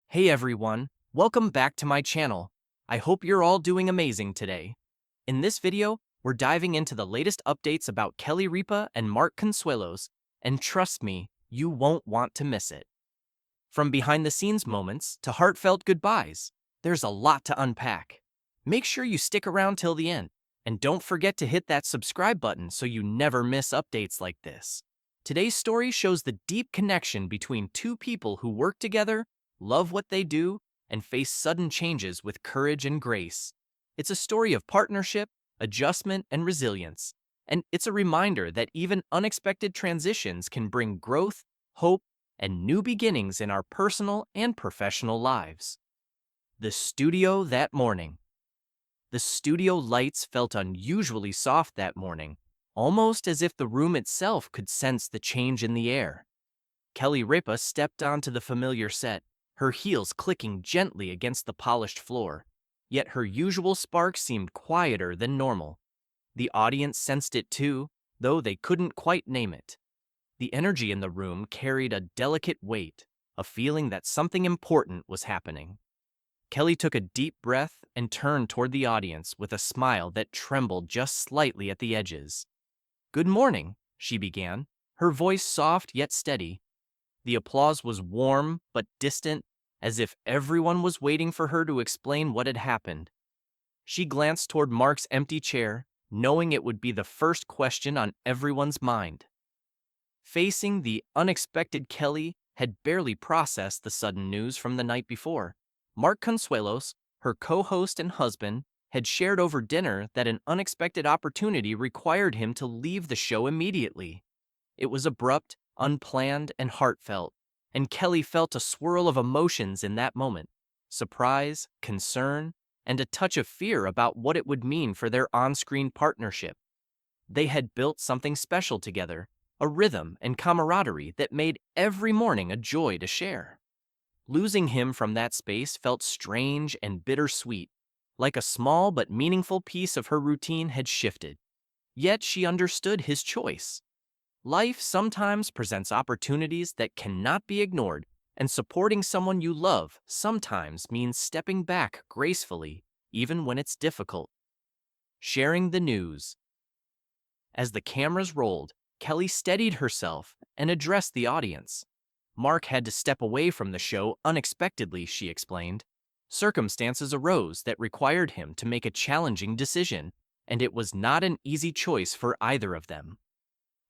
Hey everyone, welcome back to my channel. I hope you're all doing amazing today. In this video, we're diving into the latest updates about Kelly Ripa and Mark Consuelos, and trust me, you won't want to miss it. From behind-the-scenes moments to heartfelt goodbyes, there's a lot to unpack. Make sure you stick around till the end, and don't forget to hit that subscribe button so you never miss updates like this. Today's story shows the deep connection between two people who work together, love what they do, and face sudden changes with courage and grace. It's a story of partnership, adjustment, and resilience, and it's a reminder that even unexpected transitions can bring growth, hope, and new beginnings in our personal and professional lives. The studio that morning. The studio lights felt unusually soft that morning, almost as if the room itself could sense the change in the air. Kelly Ripa stepped onto the familiar set, her heels clicking gently against the polished floor. Yet her usual spark seemed quieter than normal. The audience sensed it too, though they couldn't quite name it. The energy in the room carried a delicate weight, a feeling that something important was happening. Kelly took a deep breath and turned toward the audience with a smile that trembled just slightly at the edges. "Good morning," she began, her voice soft yet steady. The applause was warm but distant, as if everyone was waiting for her to explain what had happened. She glanced toward Mark's empty chair, knowing it would be the first question on everyone's mind. Facing the unexpected Kelly had barely processed the sudden news from the night before. Mark Consuelos, her co-host and husband, had shared over dinner that an unexpected opportunity required him to leave the show immediately. It was abrupt, unplanned, and heartfelt, and Kelly felt a swirl of emotions in that moment: surprise, concern, and a touch of fear about what it would mean for their on-screen partnership. They had built something special together, a rhythm and camaraderie that made every morning a joy to share. Losing him from that space felt strange and bittersweet, like a small but meaningful piece of her routine had shifted. Yet she understood his choice. Life sometimes presents opportunities that cannot be ignored, and supporting someone you love sometimes means stepping back gracefully, even when it's difficult. Sharing the news. As the cameras rolled, Kelly steadied herself and addressed the audience. Mark had to step away from the show unexpectedly, she explained. Circumstances arose that required him to make a challenging decision, and it was not an easy choice for either of them.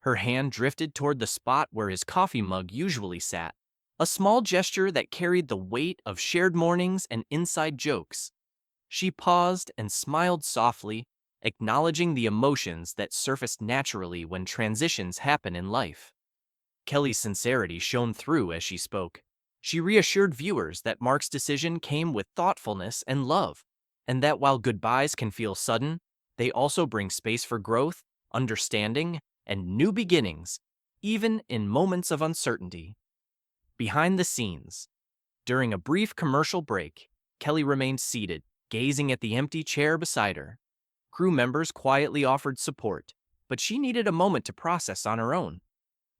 Her hand drifted toward the spot where his coffee mug usually sat, a small gesture that carried the weight of shared mornings and inside jokes. She paused and smiled softly, acknowledging the emotions that surfaced naturally when transitions happen in life. Kelly's sincerity shone through as she spoke. She reassured viewers that Mark's decision came with thoughtfulness and love, and that while goodbyes can feel sudden, they also bring space for growth, understanding, and new beginnings, even in moments of uncertainty. Behind the scenes. During a brief commercial break, Kelly remained seated, gazing at the empty chair beside her. Crew members quietly offered support, but she needed a moment to process on her own.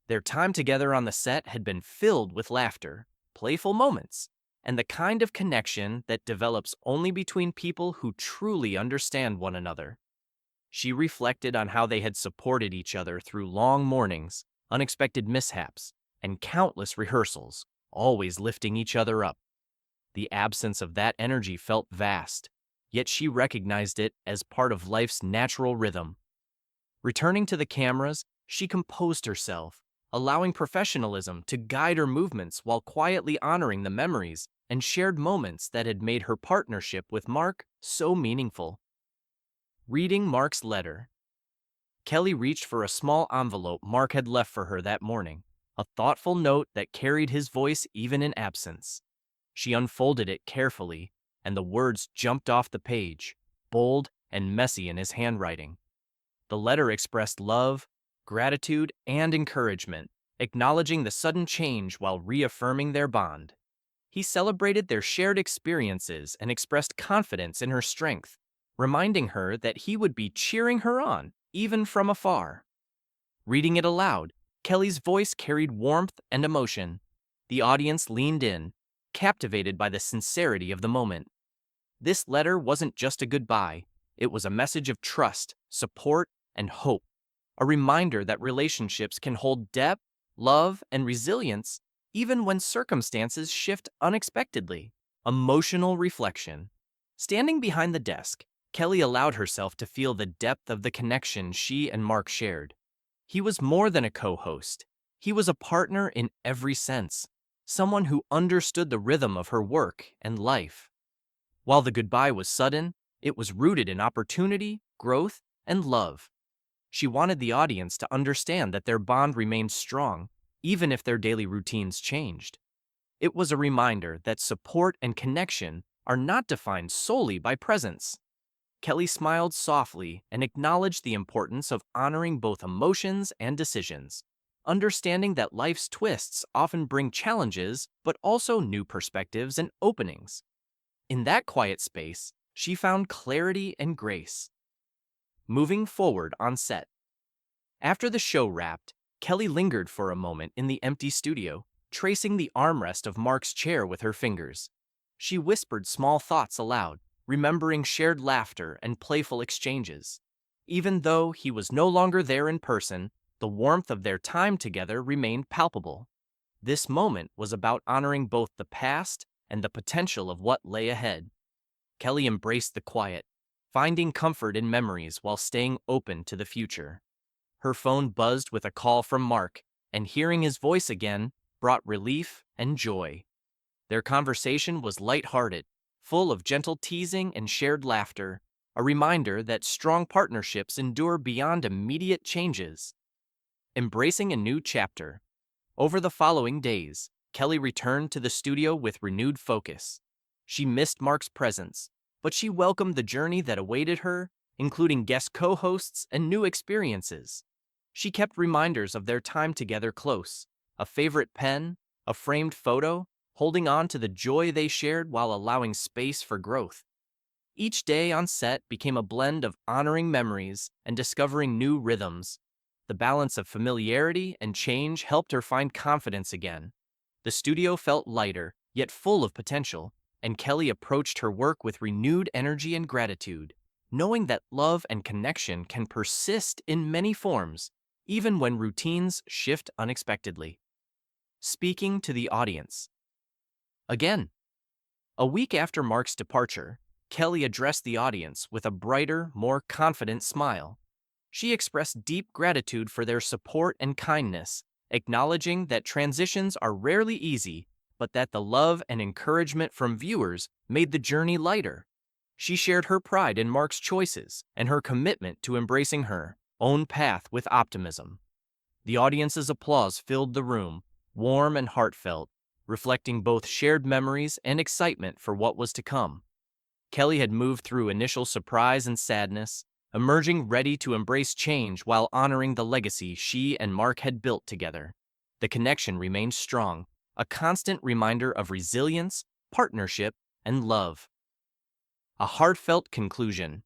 Their time together on the set had been filled with laughter, playful moments, and the kind of connection that develops only between people who truly understand one another. She reflected on how they had supported each other through long mornings, unexpected mishaps, and countless rehearsals, always lifting each other up. The absence of that energy felt vast, yet she recognized it as part of life's natural rhythm. Returning to the cameras, she composed herself, allowing professionalism to guide her movements while quietly honoring the memories and shared moments that had made her partnership with Mark so meaningful. Reading Mark's letter. Kelly reached for a small envelope Mark had left for her that morning, a thoughtful note that carried his voice even in absence. She unfolded it carefully, and the words jumped off the page, bold and messy in his handwriting. The letter expressed love, gratitude, and encouragement, acknowledging the sudden change while reaffirming their bond. He celebrated their shared experiences and expressed confidence in her strength, reminding her that he would be cheering her on, even from afar. Reading it aloud, Kelly's voice carried warmth and emotion. The audience leaned in, captivated by the sincerity of the moment. This letter wasn't just a goodbye, it was a message of trust, support, and hope, a reminder that relationships can hold depth, love, and resilience even when circumstances shift unexpectedly. Emotional reflection. Standing behind the desk, Kelly allowed herself to feel the depth of the connection she and Mark shared. He was more than a co-host. He was a partner in every sense, someone who understood the rhythm of her work and life. While the goodbye was sudden, it was rooted in opportunity, growth, and love. She wanted the audience to understand that their bond remained strong, even if their daily routines changed. It was a reminder that support and connection are not defined solely by presence. Kelly smiled softly and acknowledged the importance of honoring both emotions and decisions, understanding that life's twists often bring challenges but also new perspectives and openings. In that quiet space, she found clarity and grace. Moving forward on set. After the show wrapped, Kelly lingered for a moment in the empty studio, tracing the armrest of Mark's chair with her fingers. She whispered small thoughts aloud, remembering shared laughter and playful exchanges. Even though he was no longer there in person, the warmth of their time together remained palpable. This moment was about honoring both the past and the potential of what lay ahead. Kelly embraced the quiet, finding comfort in memories while staying open to the future. Her phone buzzed with a call from Mark, and hearing his voice again brought relief and joy. Their conversation was lighthearted, full of gentle teasing and shared laughter, a reminder that strong partnerships endure beyond immediate changes. Embracing a new chapter. Over the following days, Kelly returned to the studio with renewed focus. She missed Mark's presence, but she welcomed the journey that awaited her, including guest co-hosts and new experiences. She kept reminders of their time together close, a favorite pen, a framed photo, holding on to the joy they shared while allowing space for growth. Each day on set became a blend of honoring memories and discovering new rhythms. The balance of familiarity and change helped her find confidence again. The studio felt lighter, yet full of potential, and Kelly approached her work with renewed energy and gratitude, knowing that love and connection can persist in many forms, even when routines shift unexpectedly. Speaking to the audience. Again, a week after Mark's departure, Kelly addressed the audience with a brighter, more confident smile. She expressed deep gratitude for their support and kindness, acknowledging that transitions are rarely easy, but that the love and encouragement from viewers made the journey lighter. She shared her pride in Mark's choices and her commitment to embracing her own path with optimism. The audience's applause filled the room, warm and heartfelt, reflecting both shared memories and excitement for what was to come. Kelly had moved through initial surprise and sadness, emerging ready to embrace change while honoring the legacy she and Mark had built together. The connection remained strong, a constant reminder of resilience, partnership, and love. A heartfelt conclusion.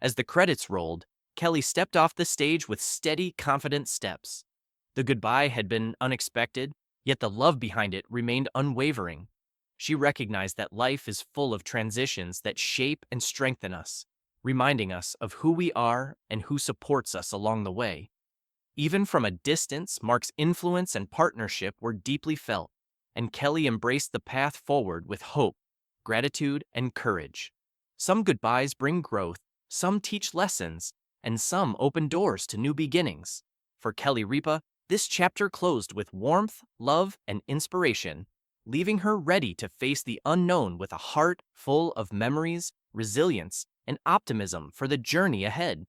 As the credits rolled, Kelly stepped off the stage with steady, confident steps. The goodbye had been unexpected, yet the love behind it remained unwavering. She recognized that life is full of transitions that shape and strengthen us, reminding us of who we are and who supports us along the way. Even from a distance, Mark's influence and partnership were deeply felt, and Kelly embraced the path forward with hope, gratitude, and courage. Some goodbyes bring growth, some teach lessons, and some open doors to new beginnings. For Kelly Ripa, this chapter closed with warmth, love, and inspiration, leaving her ready to face the unknown with a heart full of memories, resilience, and optimism for the journey ahead.